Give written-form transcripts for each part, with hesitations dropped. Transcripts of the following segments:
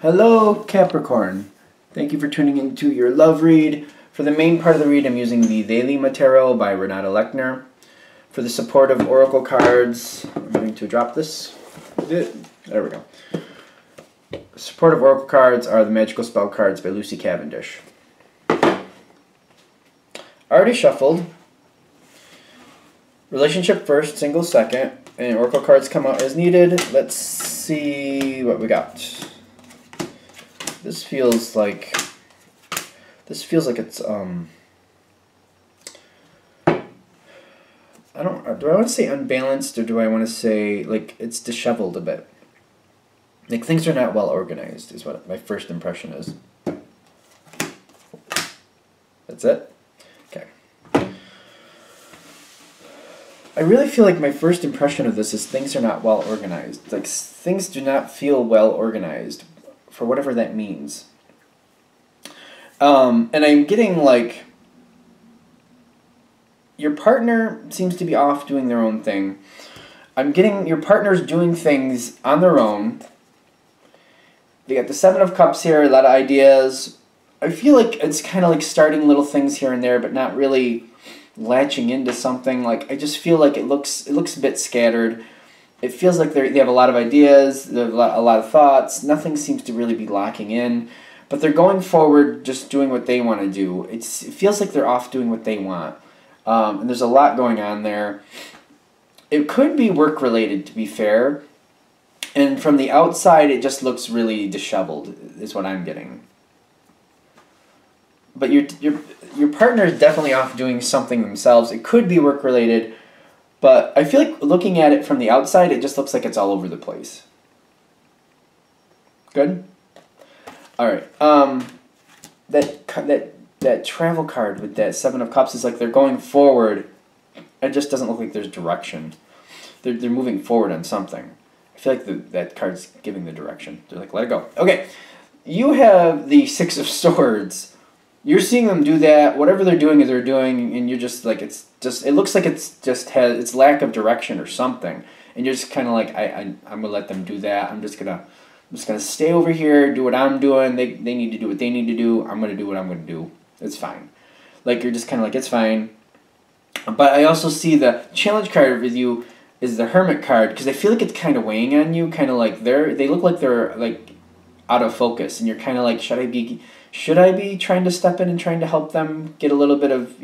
Hello, Capricorn. Thank you for tuning into your love read. For the main part of the read, I'm using the Daily Tarot by Renata Lechner. For the support of oracle cards, I'm going to drop this. There we go. Supportive oracle cards are the Magical Spell cards by Lucy Cavendish. Already shuffled. Relationship first, single second, and oracle cards come out as needed. Let's see what we got. This feels like it's do I want to say unbalanced, or do I want to say like it's disheveled a bit? Like things are not well organized is what my first impression is. That's it? Okay. I really feel like my first impression of this is things are not well organized. Like things do not feel well organized, for whatever that means. And I'm getting like your partner seems to be off doing their own thing. I'm getting your partner's doing things on their own. They got the Seven of Cups here, a lot of ideas. I feel like it's kind of like starting little things here and there, but not really latching into something. Like I just feel like it looks a bit scattered. It feels like they have a lot of ideas, they have a lot of thoughts. Nothing seems to really be locking in, but they're going forward, just doing what they want to do. It feels like they're off doing what they want, and there's a lot going on there. It could be work related, to be fair, and from the outside, it just looks really disheveled, is what I'm getting. But your partner is definitely off doing something themselves. It could be work related. But I feel like looking at it from the outside, it just looks like it's all over the place. Good? All right. That travel card with that Seven of Cups is like they're going forward. It just doesn't look like there's direction. They're moving forward on something. I feel like that card's giving the direction. They're like, let it go. Okay. You have the Six of Swords. You're seeing them do that, whatever they're doing, and you're just like, it looks like it's lack of direction or something, and you're just kind of like, I'm gonna let them do that. I'm just gonna stay over here, do what I'm doing. They need to do what they need to do. I'm gonna do what I'm gonna do. It's fine. Like you're just kind of like, it's fine. But I also see the challenge card with you is the Hermit card, because I feel like it's kind of weighing on you, kind of like they look like they're like out of focus, and you're kind of like, should I be trying to step in and trying to help them get a little bit of,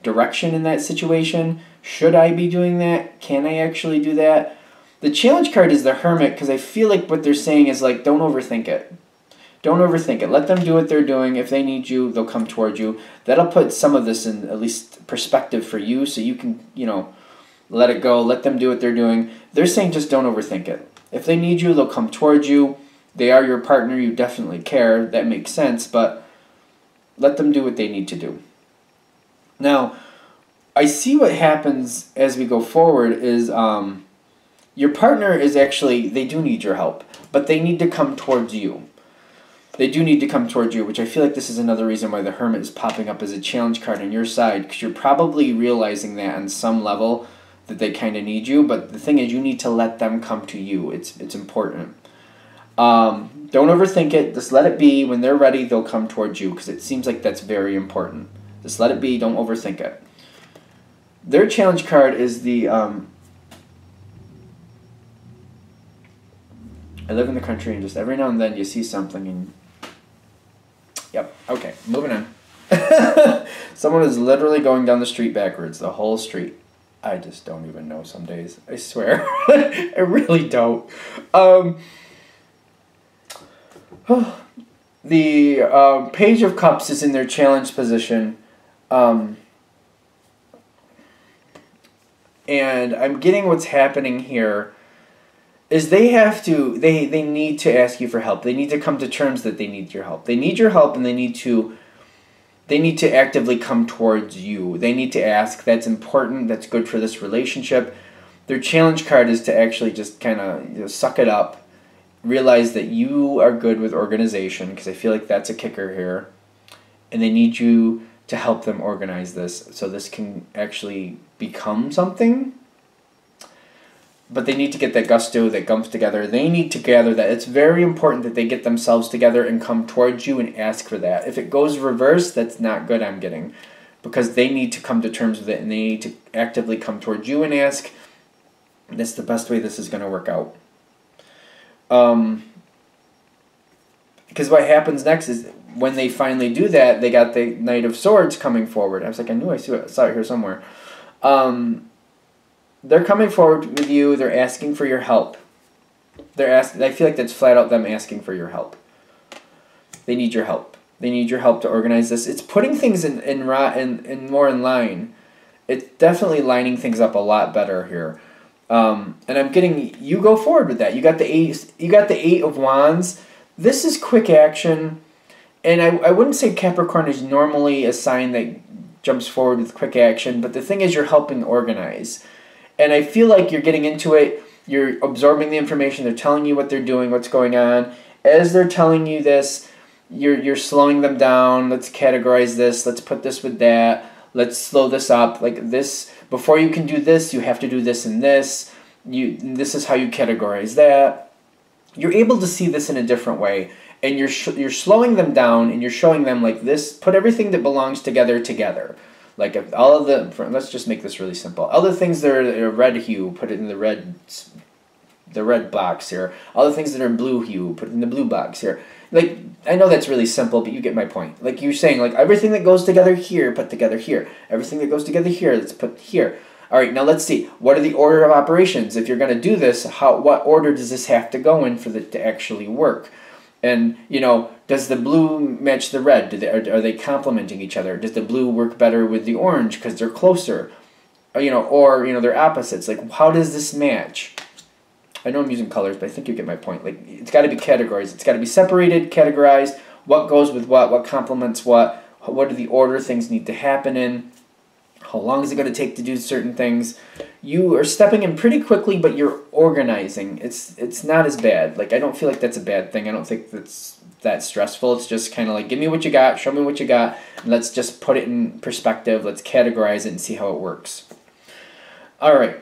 direction in that situation? Should I be doing that? Can I actually do that? The challenge card is the Hermit, because I feel like what they're saying is like, don't overthink it. Don't overthink it. Let them do what they're doing. If they need you, they'll come towards you. That'll put some of this in at least perspective for you, so you can, let it go. Let them do what they're doing. They're saying just don't overthink it. If they need you, they'll come towards you. They are your partner. You definitely care. That makes sense, but let them do what they need to do. Now, I see what happens as we go forward is your partner is actually, they do need your help, but they need to come towards you. They do need to come towards you, which I feel like this is another reason why the Hermit is popping up as a challenge card on your side, because you're probably realizing that on some level that they kind of need you, but the thing is you need to let them come to you. It's important. Don't overthink it. Just let it be. When they're ready, they'll come towards you, because it seems like that's very important. Just let it be. Don't overthink it. Their challenge card is the I live in the country, and just every now and then you see something and yep. Okay, moving on. Someone is literally going down the street backwards, the whole street. I just don't even know some days. I swear. I really don't. The Page of Cups is in their challenge position. And I'm getting what's happening here is they need to ask you for help. They need to come to terms that they need your help. They need your help, and they need to actively come towards you. They need to ask. That's important. That's good for this relationship. Their challenge card is to actually just kind of suck it up. Realize that you are good with organization, because I feel like that's a kicker here. And they need you to help them organize this so this can actually become something. but they need to get that gusto, that gumph together. They need to gather that. It's very important that they get themselves together and come towards you and ask for that. If it goes reverse, that's not good, I'm getting. Because they need to come to terms with it, and they need to actively come towards you and ask. That's the best way this is going to work out. Because what happens next is when they finally do that, they got the Knight of Swords coming forward. I was like, I knew I saw it here somewhere. They're coming forward with you. They're asking for your help. I feel like that's flat out them asking for your help. They need your help. They need your help to organize this. It's putting things in more in line. It's definitely lining things up a lot better here. And I'm getting you go forward with that. You got the Eight of Wands. This is quick action, and I wouldn't say Capricorn is normally a sign that jumps forward with quick action, but the thing is you're helping organize. And I feel like you're getting into it, you're absorbing the information, they're telling you what they're doing, what's going on. As they're telling you this, you're slowing them down. Let's categorize this, let's put this with that, let's slow this up. Like this, before you can do this, you have to do this and this. This is how you categorize that. You're able to see this in a different way, and you're slowing them down, and you're showing them like this. Put everything that belongs together. Like if all of let's just make this really simple. All the things that are red hue, put it in the red box here. All the things that are in blue hue, put it in the blue box here. Like, I know that's really simple, but you get my point. Like you're saying, like everything that goes together here, put together here. Everything that goes together here, let's put here. All right, now let's see. What are the order of operations? If you're going to do this, what order does this have to go in for it to actually work? And, does the blue match the red? Are they complementing each other? Does the blue work better with the orange because they're closer? Or they're opposites. Like, how does this match? I know I'm using colors, but I think you get my point. Like, it's got to be categorized. It's got to be separated, categorized. What goes with what complements what do the order things need to happen in? How long is it going to take to do certain things? You are stepping in pretty quickly, but you're organizing. It's not as bad. Like, I don't feel like that's a bad thing. I don't think that's that stressful. It's just kind of like, give me what you got, show me what you got, and let's just put it in perspective. Let's categorize it and see how it works. All right.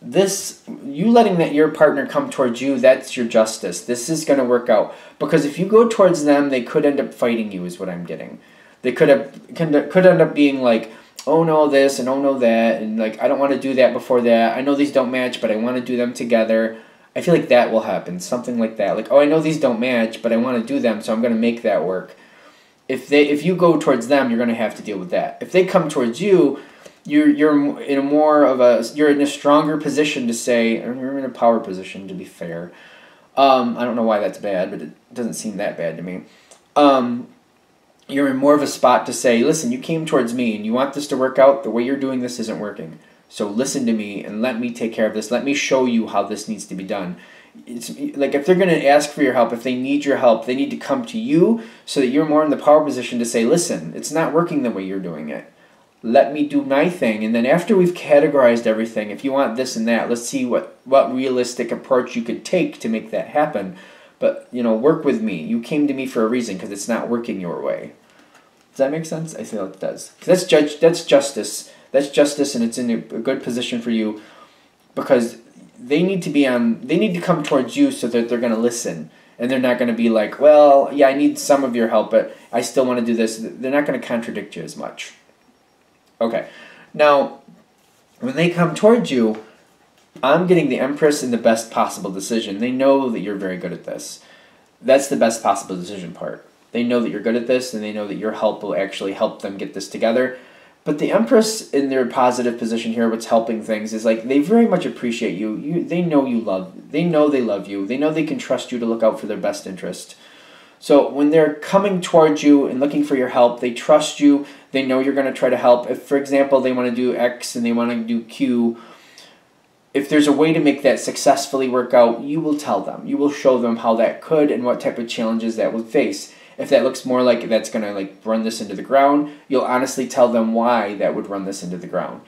You letting your partner come towards you, that's your justice. This is going to work out. Because if you go towards them, they could end up fighting you is what I'm getting. They could end up being like, oh no this and oh no that, and like I don't want to do that before that. I know these don't match, but I want to do them together. I feel like that will happen, something like that. Like, oh, I know these don't match, but I want to do them, so I'm going to make that work. If you go towards them, you're going to have to deal with that. If they come towards you, you're in a stronger position to say, or you're in a power position to be fair. I don't know why that's bad, but it doesn't seem that bad to me. You're in more of a spot to say, listen, you came towards me and you want this to work out. The way you're doing this isn't working. So listen to me and let me take care of this. Let me show you how this needs to be done. It's like if they're going to ask for your help, if they need your help, they need to come to you so that you're more in the power position to say, listen, it's not working the way you're doing it. Let me do my thing. And then after we've categorized everything, if you want this and that, let's see what realistic approach you could take to make that happen. But, work with me. You came to me for a reason because it's not working your way. Does that make sense? I feel it does. Because that's justice. That's justice, and it's in a good position for you because they need to come towards you so that they're going to listen. And they're not going to be like, well, yeah, I need some of your help, but I still want to do this. They're not going to contradict you as much. Okay. Now, when they come towards you, I'm getting the Empress in the best possible decision. They know that you're very good at this. That's the best possible decision part. They know that you're good at this, and they know that your help will actually help them get this together. But the Empress in their positive position here, what's helping things, is like they very much appreciate you. They know they love you. They know they can trust you to look out for their best interest. So when they're coming towards you and looking for your help, they trust you. They know you're going to try to help. If, for example, they want to do X and they want to do Q, if there's a way to make that successfully work out, you will tell them. You will show them how that could and what type of challenges that would face. If that looks more like that's going to run this into the ground, you'll honestly tell them why that would run this into the ground.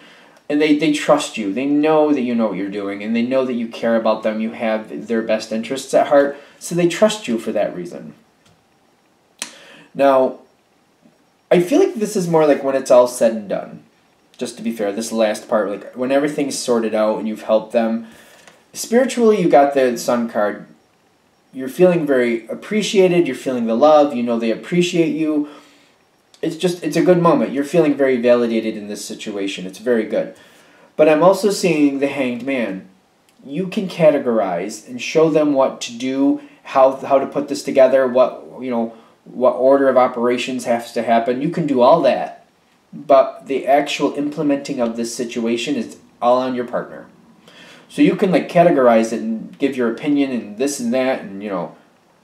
And they trust you. They know that you know what you're doing, and they know that you care about them. You have their best interests at heart, so they trust you for that reason. Now, I feel like this is more like when it's all said and done. just to be fair, this last part, like when everything's sorted out and you've helped them, spiritually you got the Sun card. You're feeling very appreciated, you're feeling the love, you know they appreciate you. It's a good moment. You're feeling very validated in this situation. It's very good. But I'm also seeing the Hanged Man. You can categorize and show them what to do, how to put this together, what order of operations has to happen. You can do all that. But the actual implementing of this situation is all on your partner. So you can like categorize it and give your opinion and this and that, and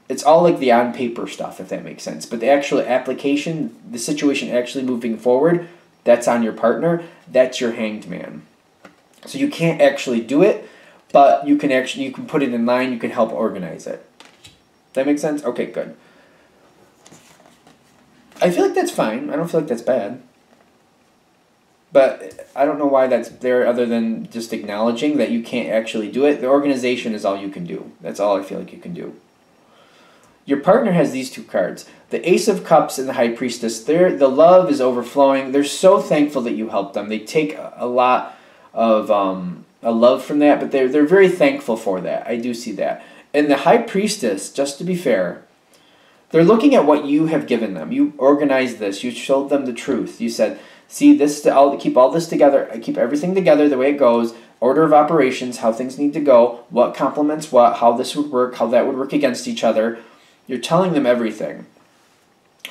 it's all like the on paper stuff, if that makes sense. But the actual application, the situation actually moving forward, that's on your partner. That's your Hanged Man. So you can't actually do it, but you can put it in line. You can help organize it. That makes sense? Okay, good. I feel like that's fine. I don't feel like that's bad. But I don't know why that's there other than just acknowledging that you can't actually do it. The organization is all you can do. That's all I feel like you can do. Your partner has these two cards. The Ace of Cups and the High Priestess. The love is overflowing. They're so thankful that you helped them. They take a lot of a love from that, but they're very thankful for that. I do see that. And the High Priestess, just to be fair, they're looking at what you have given them. You organized this. You showed them the truth. You said, see, I'll keep all this together. I keep everything together the way it goes. Order of operations, how things need to go, what complements what, how this would work, how that would work against each other. You're telling them everything.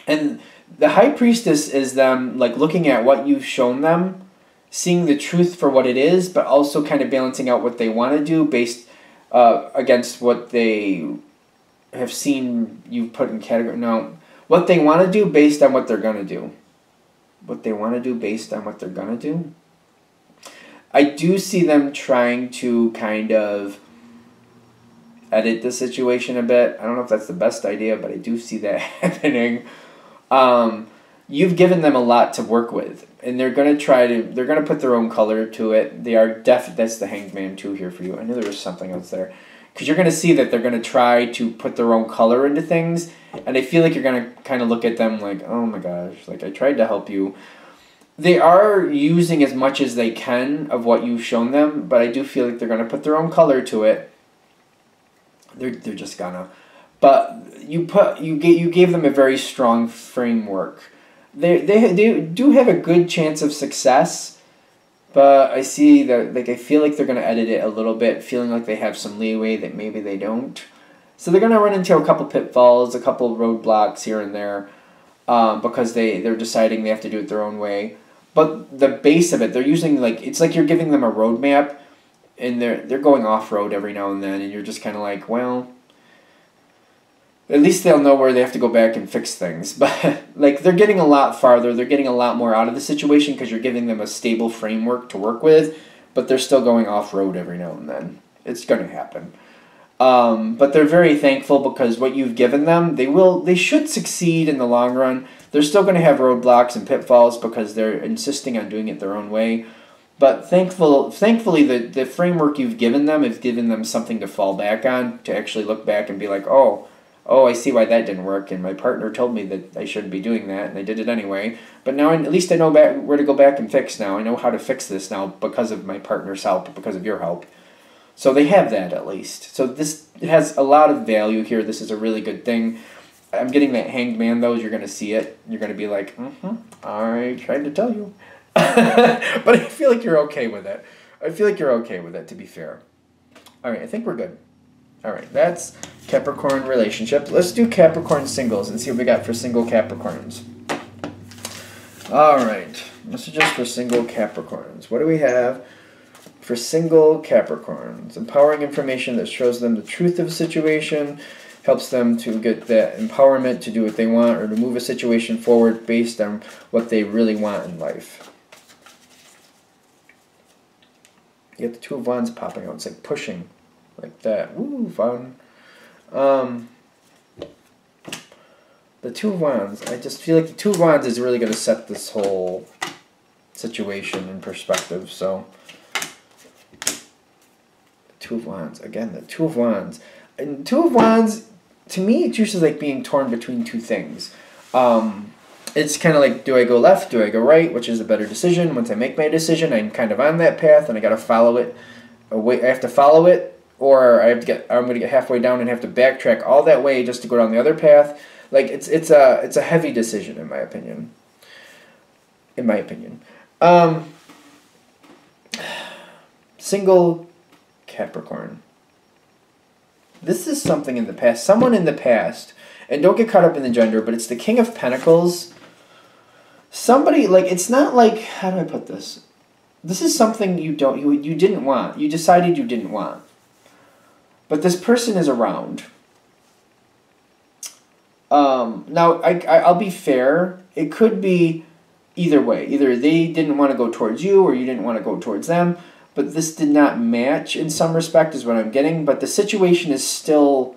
And the High Priestess is them like looking at what you've shown them, seeing the truth for what it is, but also kind of balancing out what they want to do based against what they have seen you put in category. No, what they want to do based on what they're going to do. What they want to do based on what they're going to do. I do see them trying to kind of edit the situation a bit. I don't know if that's the best idea, but I do see that happening. You've given them a lot to work with, and they're going to put their own color to it. They are that's the Hanged Man too here for you. I knew there was something else there. Because you're going to see that they're going to try to put their own color into things, and I feel like you're going to kind of look at them like, oh my gosh, like I tried to help you. They are using as much as they can of what you've shown them, but I do feel like they're going to put their own color to it. They're just gonna. But you gave them a very strong framework. They do have a good chance of success, but I see that I feel like they're gonna edit it a little bit, feeling like they have some leeway that maybe they don't. So they're gonna run into a couple pitfalls, a couple roadblocks here and there, because they're deciding they have to do it their own way. But the base of it, they're using it's like you're giving them a roadmap, and they're going off road every now and then, and you're just kind of like, well, at least they'll know where they have to go back and fix things. But they're getting a lot farther, they're getting a lot more out of the situation because you're giving them a stable framework to work with, but they're still going off road every now and then. It's going to happen. But they're very thankful because what you've given them, they should succeed in the long run. They're still going to have roadblocks and pitfalls because they're insisting on doing it their own way. But thankfully, the framework you've given them has given them something to fall back on, to actually look back and be like, oh, I see why that didn't work, and my partner told me that I shouldn't be doing that, and I did it anyway. But now at least I know where to go back and fix now. I know how to fix this now because of my partner's help, because of your help. So they have that at least. So this has a lot of value here. This is a really good thing. I'm getting that Hanged Man, though. You're going to see it. You're going to be like, I tried to tell you. But I feel like you're okay with it. To be fair. All right, I think we're good. All right, that's Capricorn relationship. Let's do Capricorn singles and see what we got for single Capricorns. All right, messages for single Capricorns. What do we have for single Capricorns? Empowering information that shows them the truth of a situation, helps them to get that empowerment to do what they want or to move a situation forward based on what they really want in life. You get the Two of Wands popping out. It's like pushing, like that. Woo, fun. The Two of Wands. I just feel like the Two of Wands is really going to set this whole situation in perspective. So, the Two of Wands. Again, the Two of Wands. And Two of Wands, to me, it's usually like being torn between two things. And it's kind of like, do I go left, do I go right, which is a better decision? Once I make my decision, I'm kind of on that path, and I got to follow it. I have to follow it, or I'm going to get halfway down and have to backtrack all that way just to go down the other path. Like, it's a heavy decision, in my opinion. Single Capricorn. This is something in the past. Someone in the past, and don't get caught up in the gender, but it's the King of Pentacles. Somebody, like, it's not like, how do I put this? This is something you didn't want. You decided you didn't want. But this person is around. Now, I'll be fair. It could be either way. Either they didn't want to go towards you, or you didn't want to go towards them. But this did not match in some respect is what I'm getting. But the situation is still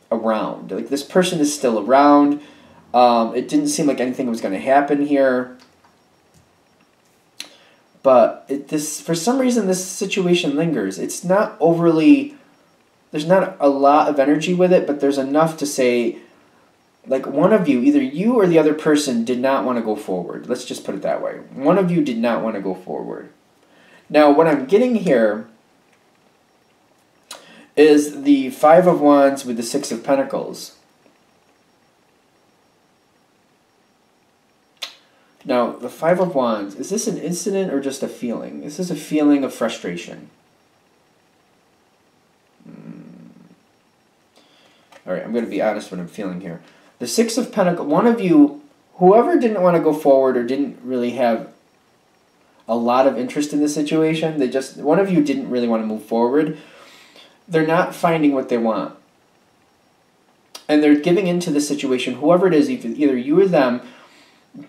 around. Like, this person is still around. It didn't seem like anything was going to happen here. But for some reason, this situation lingers. It's not overly... There's not a lot of energy with it, but there's enough to say, like, one of you, either you or the other person, did not want to go forward. Let's just put it that way. One of you did not want to go forward. Now, what I'm getting here is the Five of Wands with the Six of Pentacles. Now, the Five of Wands, is this an incident or just a feeling? This is a feeling of frustration. All right, I'm going to be honest what I'm feeling here. The Six of Pentacles, one of you, whoever didn't want to go forward or didn't really have a lot of interest in the situation, one of you didn't really want to move forward. They're not finding what they want. And they're giving into the situation, whoever it is, either you or them,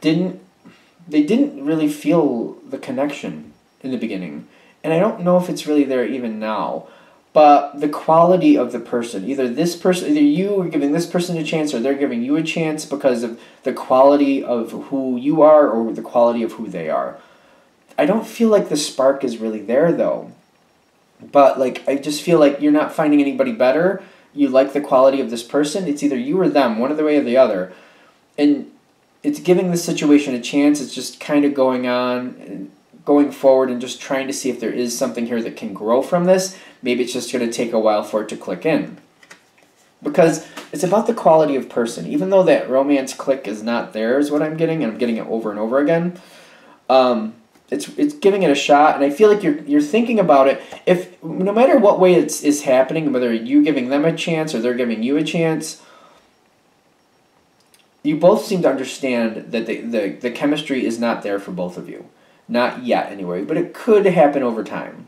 they didn't really feel the connection in the beginning. And I don't know if it's really there even now. But the quality of the person, either you are giving this person a chance, or they're giving you a chance because of the quality of who you are or the quality of who they are. I don't feel like the spark is really there, though. But, like, I just feel like you're not finding anybody better. You like the quality of this person. It's either you or them, one way or the other. And it's giving the situation a chance. It's just kind of going forward and just trying to see if there is something here that can grow from this. Maybe it's just going to take a while for it to click in. Because it's about the quality of person. Even though that romance click is not there is what I'm getting, and I'm getting it over and over again. It's giving it a shot, and I feel like you're thinking about it. If no matter what way it's happening, whether you giving them a chance or they're giving you a chance, you both seem to understand that the chemistry is not there for both of you. Not yet, anyway, but it could happen over time.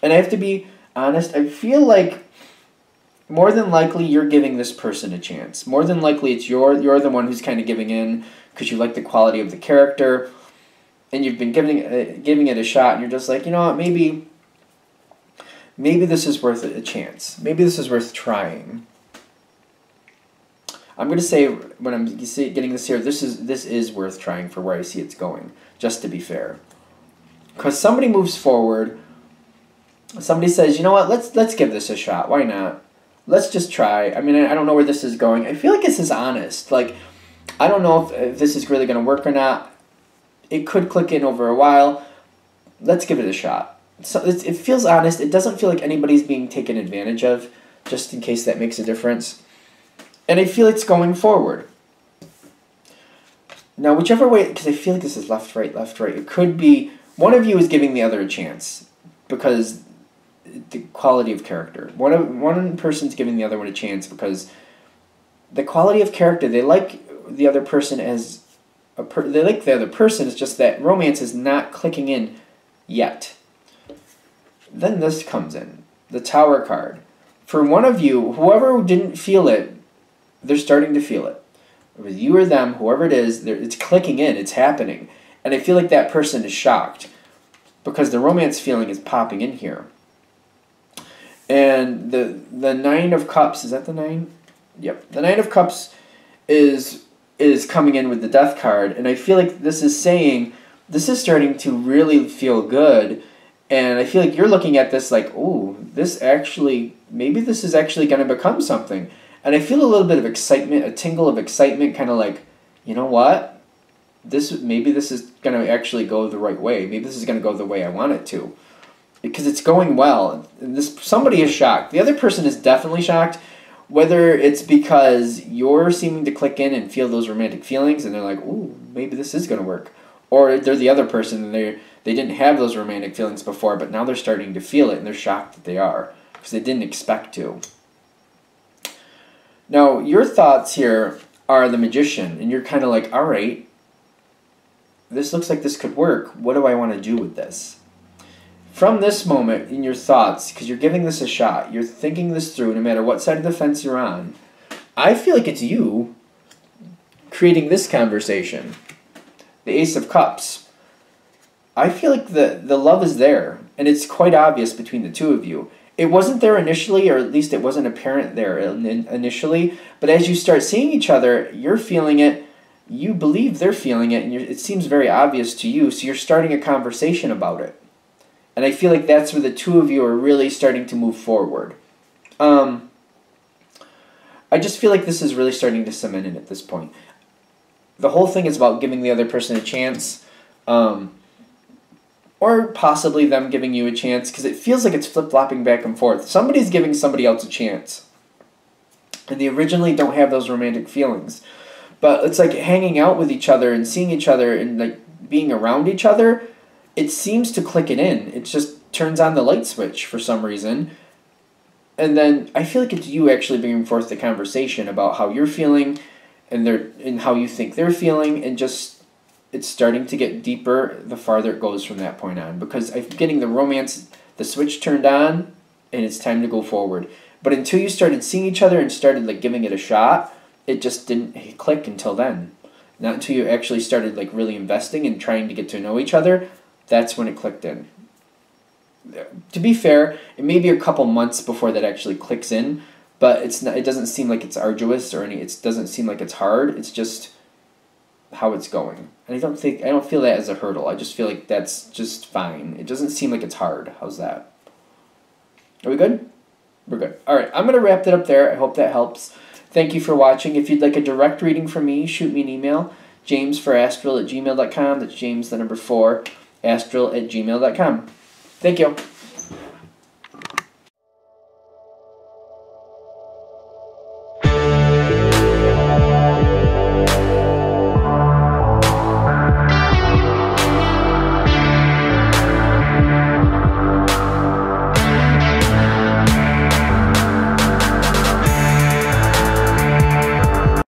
And I have to be honest, I feel like more than likely you're giving this person a chance. More than likely it's you're the one who's kind of giving in because you like the quality of the character, and you've been giving it a shot, and you're just like, you know what, maybe this is worth a chance. Maybe this is worth trying. I'm going to say, when I'm getting this here, this is worth trying for where I see it's going, just to be fair. Because somebody moves forward, somebody says, you know what, let's give this a shot. Why not? Let's just try. I mean, I don't know where this is going. I feel like this is honest. Like, I don't know if this is really going to work or not. It could click in over a while. Let's give it a shot. So it feels honest. It doesn't feel like anybody's being taken advantage of, just in case that makes a difference. And I feel it's going forward. Now, whichever way, because I feel like this is left, right, it could be one of you is giving the other a chance because the quality of character. One person's giving the other one a chance because the quality of character, they like the other person as they like the other person. It's just that romance is not clicking in yet. Then this comes in, the Tower card. For one of you, whoever didn't feel it, they're starting to feel it. With you or them, whoever it is, it's clicking in, it's happening. And I feel like that person is shocked because the romance feeling is popping in here. And the Nine of Cups, is that the Nine? Yep. The Nine of Cups is coming in with the Death card, and I feel like this is saying, this is starting to really feel good, and I feel like you're looking at this like, ooh, maybe this is actually going to become something. And I feel a little bit of excitement, a tingle of excitement, kind of like, you know what? Maybe this is going to actually go the right way. Maybe this is going to go the way I want it to. Because it's going well. Somebody is shocked. The other person is definitely shocked, whether it's because you're seeming to click in and feel those romantic feelings and they're like, ooh, maybe this is going to work. Or they're the other person and they didn't have those romantic feelings before, but now they're starting to feel it and they're shocked that they are because they didn't expect to. Now, your thoughts here are the Magician, and you're kind of like, all right, this looks like this could work. What do I want to do with this? From this moment in your thoughts, because you're giving this a shot, you're thinking this through no matter what side of the fence you're on, I feel like it's you creating this conversation. The Ace of Cups. I feel like the love is there, and it's quite obvious between the two of you. It wasn't there initially, or at least it wasn't apparent there initially, but as you start seeing each other, you're feeling it, you believe they're feeling it, and it seems very obvious to you, so you're starting a conversation about it. And I feel like that's where the two of you are really starting to move forward. I just feel like this is really starting to cement in at this point. The whole thing is about giving the other person a chance, or possibly them giving you a chance, because it feels like it's flip-flopping back and forth. Somebody's giving somebody else a chance, and they originally don't have those romantic feelings. But it's like hanging out with each other and seeing each other and like being around each other, it seems to click it in. It just turns on the light switch for some reason. And then I feel like it's you actually bringing forth the conversation about how you're feeling and how you think they're feeling, and just it's starting to get deeper the farther it goes from that point on, because I'm getting the romance, the switch turned on, and it's time to go forward. But until you started seeing each other and started like giving it a shot, it just didn't click until then. Not until you actually started like really investing and trying to get to know each other, that's when it clicked in. To be fair, it may be a couple months before that actually clicks in, but it doesn't seem like it's arduous or it doesn't seem like it's hard. It's just how it's going. And I don't feel that as a hurdle. I just feel like that's just fine. It doesn't seem like it's hard. How's that? Are we good? We're good. All right, I'm going to wrap it up there. I hope that helps. Thank you for watching. If you'd like a direct reading from me, shoot me an email, jamesforastral@gmail.com. That's James, the number 4, astral@gmail.com. Thank you.